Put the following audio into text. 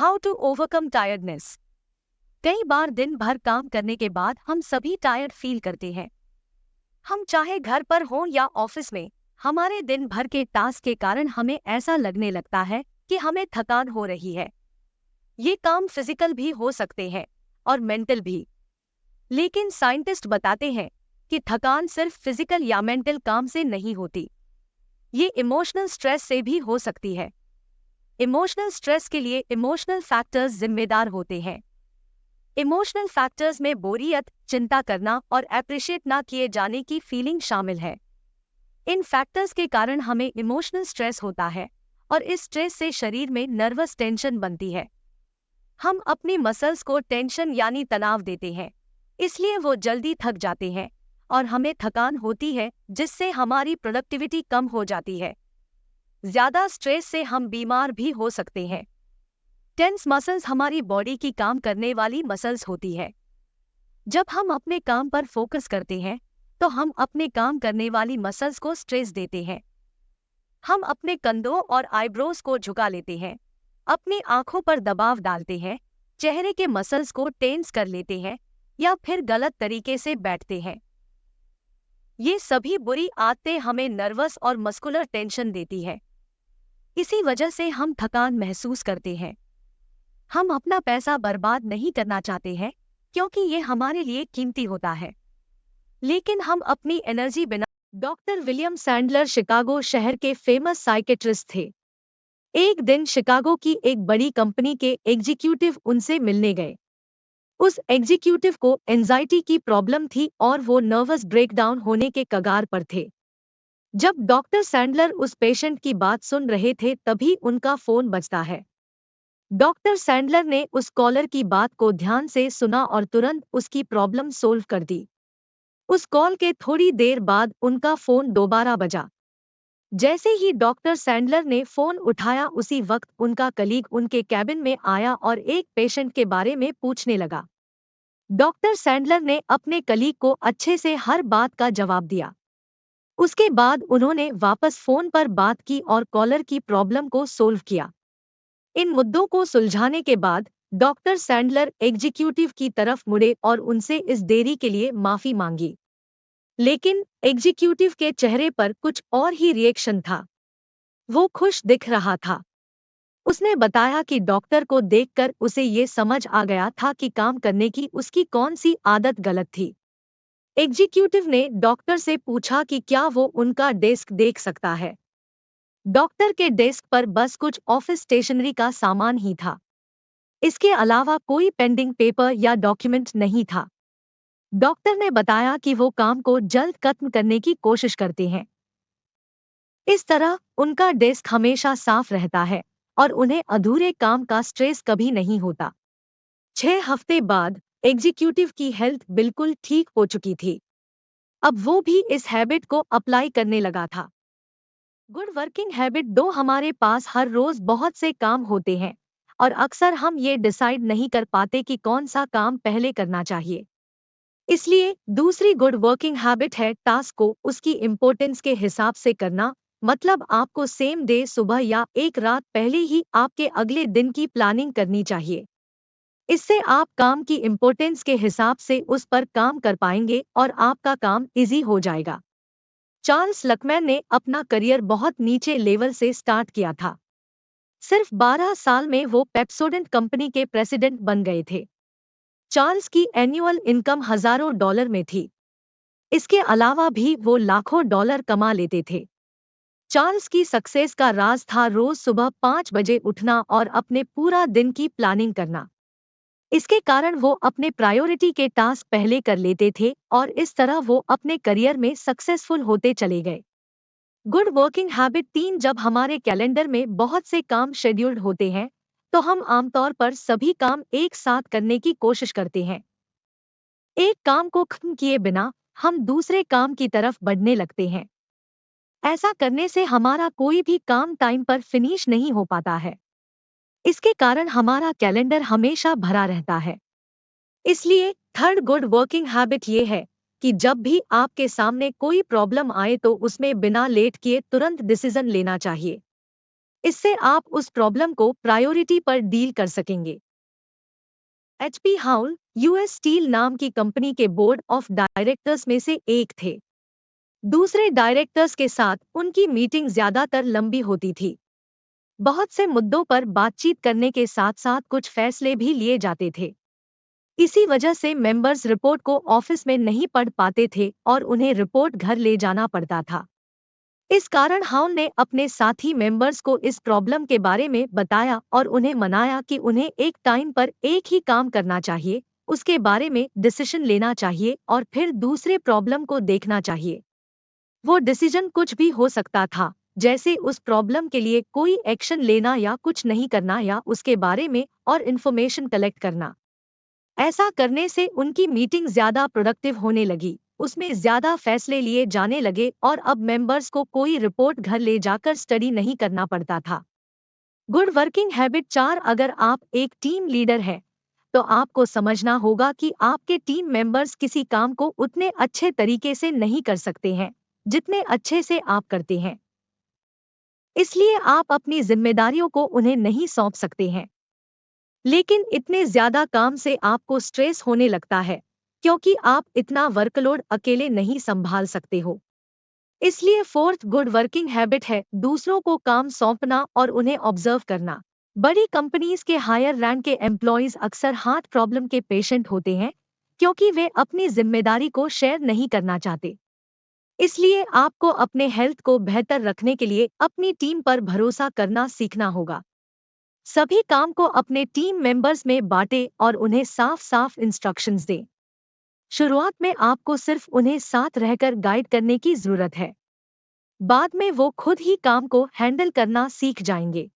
How to overcome tiredness. कई बार दिन भर काम करने के बाद हम सभी टायर्ड फील करते हैं। हम चाहे घर पर हों या ऑफिस में, हमारे दिन भर के टास्क के कारण हमें ऐसा लगने लगता है कि हमें थकान हो रही है। ये काम फिजिकल भी हो सकते हैं और मेंटल भी। लेकिन साइंटिस्ट बताते हैं कि थकान सिर्फ फिजिकल या मेंटल काम से नहीं होती, ये इमोशनल स्ट्रेस से भी हो सकती है। इमोशनल स्ट्रेस के लिए इमोशनल फैक्टर्स जिम्मेदार होते हैं। इमोशनल फैक्टर्स में बोरियत, चिंता करना और एप्रिशिएट ना किए जाने की फीलिंग शामिल है। इन फैक्टर्स के कारण हमें इमोशनल स्ट्रेस होता है और इस स्ट्रेस से शरीर में नर्वस टेंशन बनती है। हम अपनी मसल्स को टेंशन यानी तनाव देते हैं, इसलिए वो जल्दी थक जाते हैं और हमें थकान होती है, जिससे हमारी प्रोडक्टिविटी कम हो जाती है। ज्यादा स्ट्रेस से हम बीमार भी हो सकते हैं। टेंस मसल्स हमारी बॉडी की काम करने वाली मसल्स होती है। जब हम अपने काम पर फोकस करते हैं तो हम अपने काम करने वाली मसल्स को स्ट्रेस देते हैं। हम अपने कंधों और आईब्रोज को झुका लेते हैं, अपनी आंखों पर दबाव डालते हैं, चेहरे के मसल्स को टेंस कर लेते हैं या फिर गलत तरीके से बैठते हैं। ये सभी बुरी आदतें हमें नर्वस और मस्कुलर टेंशन देती है। इसी वजह से हम थकान महसूस करते हैं। हम अपना पैसा बर्बाद नहीं करना चाहते हैं क्योंकि ये हमारे लिए कीमती होता है, लेकिन हम अपनी एनर्जी बिना। डॉक्टर विलियम सैंडलर शिकागो शहर के फेमस साइकेट्रिस्ट थे। एक दिन शिकागो की एक बड़ी कंपनी के एग्जीक्यूटिव उनसे मिलने गए। उस एग्जीक्यूटिव को एंजाइटी की प्रॉब्लम थी और वो नर्वस ब्रेकडाउन होने के कगार पर थे। जब डॉक्टर सैंडलर उस पेशेंट की बात सुन रहे थे तभी उनका फोन बजता है। डॉक्टर सैंडलर ने उस कॉलर की बात को ध्यान से सुना और तुरंत उसकी प्रॉब्लम सोल्व कर दी। उस कॉल के थोड़ी देर बाद उनका फोन दोबारा बजा। जैसे ही डॉक्टर सैंडलर ने फोन उठाया उसी वक्त उनका कलीग उनके कैबिन में आया और एक पेशेंट के बारे में पूछने लगा। डॉक्टर सैंडलर ने अपने कलीग को अच्छे से हर बात का जवाब दिया। उसके बाद उन्होंने वापस फोन पर बात की और कॉलर की प्रॉब्लम को सोल्व किया। इन मुद्दों को सुलझाने के बाद डॉक्टर सैंडलर एग्जीक्यूटिव की तरफ मुड़े और उनसे इस देरी के लिए माफी मांगी। लेकिन एग्जीक्यूटिव के चेहरे पर कुछ और ही रिएक्शन था। वो खुश दिख रहा था। उसने बताया कि डॉक्टर को देखकर उसे ये समझ आ गया था कि काम करने की उसकी कौन सी आदत गलत थी। एग्जीक्यूटिव ने डॉक्टर से पूछा कि क्या वो उनका डेस्क देख सकता है। डॉक्टर के डेस्क पर बस कुछ ऑफिस स्टेशनरी का सामान ही था। इसके अलावा कोई पेंडिंग पेपर या डॉक्यूमेंट नहीं था। डॉक्टर ने बताया कि वो काम को जल्द खत्म करने की कोशिश करते हैं। इस तरह उनका डेस्क हमेशा साफ रहता है और उन्हें अधूरे काम का स्ट्रेस कभी नहीं होता। 6 हफ्ते बाद एग्जीक्यूटिव की हेल्थ बिल्कुल ठीक हो चुकी थी। अब वो भी इस हैबिट को अप्लाई करने लगा था। Good working habit 2। हमारे पास हर रोज बहुत से काम होते हैं और अक्सर हम ये डिसाइड नहीं कर पाते कि कौन सा काम पहले करना चाहिए। इसलिए दूसरी गुड वर्किंग हैबिट है टास्क को उसकी इम्पोर्टेंस के हिसाब से करना। मतलब आपको सेम डे सुबह या एक रात पहले ही आपके अगले दिन की प्लानिंग करनी चाहिए। इससे आप काम की इम्पोर्टेंस के हिसाब से उस पर काम कर पाएंगे और आपका काम इजी हो जाएगा। चार्ल्स लकमैन ने अपना करियर बहुत नीचे लेवल से स्टार्ट किया था। सिर्फ 12 साल में वो पेप्सोडेंट कंपनी के प्रेसिडेंट बन गए थे। चार्ल्स की एनुअल इनकम हजारों डॉलर में थी। इसके अलावा भी वो लाखों डॉलर कमा लेते थे। चार्ल्स की सक्सेस का राज था रोज सुबह 5 बजे उठना और अपने पूरा दिन की प्लानिंग करना। इसके कारण वो अपने प्रायोरिटी के टास्क पहले कर लेते थे और इस तरह वो अपने करियर में सक्सेसफुल होते चले गए। Good working habit 3। जब हमारे कैलेंडर में बहुत से काम शेड्यूल्ड होते हैं तो हम आमतौर पर सभी काम एक साथ करने की कोशिश करते हैं। एक काम को खत्म किए बिना हम दूसरे काम की तरफ बढ़ने लगते हैं। ऐसा करने से हमारा कोई भी काम टाइम पर फिनिश नहीं हो पाता है। इसके कारण हमारा कैलेंडर हमेशा भरा रहता है। इसलिए थर्ड गुड वर्किंग हैबिट ये है कि जब भी आपके सामने कोई प्रॉब्लम आए तो उसमें बिना लेट किए तुरंत डिसीजन लेना चाहिए। इससे आप उस प्रॉब्लम को प्रायोरिटी पर डील कर सकेंगे। HP हाउल यूएस स्टील नाम की कंपनी के बोर्ड ऑफ डायरेक्टर्स में से एक थे। दूसरे डायरेक्टर्स के साथ उनकी मीटिंग ज्यादातर लंबी होती थी। बहुत से मुद्दों पर बातचीत करने के साथ साथ कुछ फैसले भी लिए जाते थे। इसी वजह से मेंबर्स रिपोर्ट को ऑफिस में नहीं पढ़ पाते थे और उन्हें रिपोर्ट घर ले जाना पड़ता था। इस कारण हाउल ने अपने साथी मेंबर्स को इस प्रॉब्लम के बारे में बताया और उन्हें मनाया कि उन्हें एक टाइम पर एक ही काम करना चाहिए, उसके बारे में डिसीजन लेना चाहिए और फिर दूसरे प्रॉब्लम को देखना चाहिए। वो डिसीजन कुछ भी हो सकता था, जैसे उस प्रॉब्लम के लिए कोई एक्शन लेना या कुछ नहीं करना या उसके बारे में और इन्फॉर्मेशन कलेक्ट करना। ऐसा करने से उनकी मीटिंग ज्यादा प्रोडक्टिव होने लगी, उसमें ज्यादा फैसले लिए जाने लगे और अब मेंबर्स को कोई रिपोर्ट घर ले जाकर स्टडी नहीं करना पड़ता था। Good working habit 4। अगर आप एक टीम लीडर हैं, तो आपको समझना होगा कि आपके टीम मेंबर्स किसी काम को उतने अच्छे तरीके से नहीं कर सकते हैं जितने अच्छे से आप करते हैं। इसलिए आप अपनी जिम्मेदारियों को उन्हें नहीं सौंप सकते हैं। लेकिन इतने ज्यादा काम से आपको स्ट्रेस होने लगता है क्योंकि आप इतना वर्कलोड अकेले नहीं संभाल सकते हो। इसलिए फोर्थ गुड वर्किंग हैबिट है दूसरों को काम सौंपना और उन्हें ऑब्जर्व करना। बड़ी कंपनीज के हायर रैंक के एम्प्लॉयज अक्सर हार्ट प्रॉब्लम के पेशेंट होते हैं क्योंकि वे अपनी जिम्मेदारी को शेयर नहीं करना चाहते। इसलिए आपको अपने हेल्थ को बेहतर रखने के लिए अपनी टीम पर भरोसा करना सीखना होगा। सभी काम को अपने टीम मेंबर्स में बांटें और उन्हें साफ साफ इंस्ट्रक्शंस दें। शुरुआत में आपको सिर्फ उन्हें साथ रहकर गाइड करने की जरूरत है। बाद में वो खुद ही काम को हैंडल करना सीख जाएंगे।